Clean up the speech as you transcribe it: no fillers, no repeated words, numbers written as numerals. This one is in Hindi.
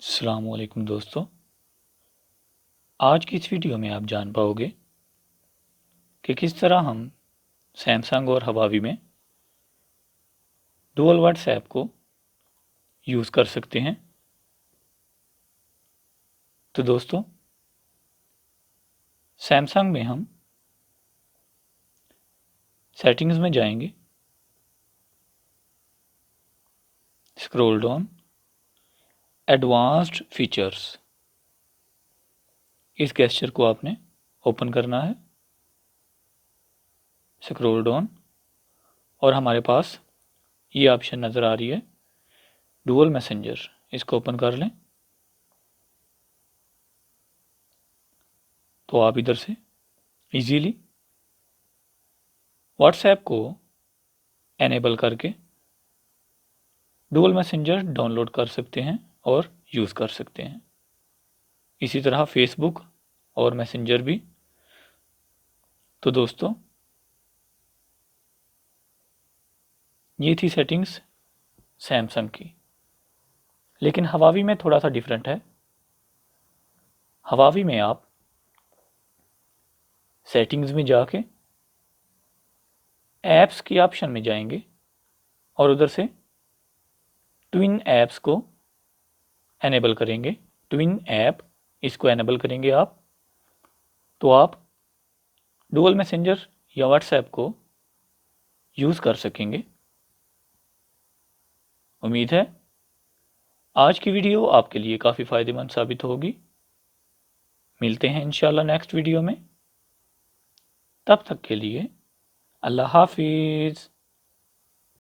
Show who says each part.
Speaker 1: अस्सलाम वालेकुम दोस्तों। आज की इस वीडियो में आप जान पाओगे कि किस तरह हम सैमसंग और हवावी में डुअल व्हाट्सएप को यूज़ कर सकते हैं। तो दोस्तों, सैमसंग में हम सेटिंग्स में जाएंगे, स्क्रॉल डाउन, एडवांस्ड फीचर्स, इस गेस्चर को आपने ओपन करना है। स्क्रॉल डाउन और हमारे पास ये ऑप्शन नज़र आ रही है डुअल मैसेंजर, इसको ओपन कर लें। तो आप इधर से इजीली व्हाट्सएप को एनेबल करके डुअल मैसेंजर डाउनलोड कर सकते हैं और यूज़ कर सकते हैं। इसी तरह फेसबुक और मैसेंजर भी। तो दोस्तों, ये थी सेटिंग्स सैमसंग की, लेकिन हवावी में थोड़ा सा डिफरेंट है। हवावी में आप सेटिंग्स में जाके ऐप्स की ऑप्शन में जाएंगे और उधर से ट्विन ऐप्स को एनेबल करेंगे। ट्विन ऐप, इसको एनेबल करेंगे आप, तो आप डुअल मैसेंजर या व्हाट्सएप को यूज़ कर सकेंगे। उम्मीद है आज की वीडियो आपके लिए काफ़ी फ़ायदेमंद साबित होगी। मिलते हैं इंशाल्लाह नेक्स्ट वीडियो में। तब तक के लिए अल्लाह हाफिज़।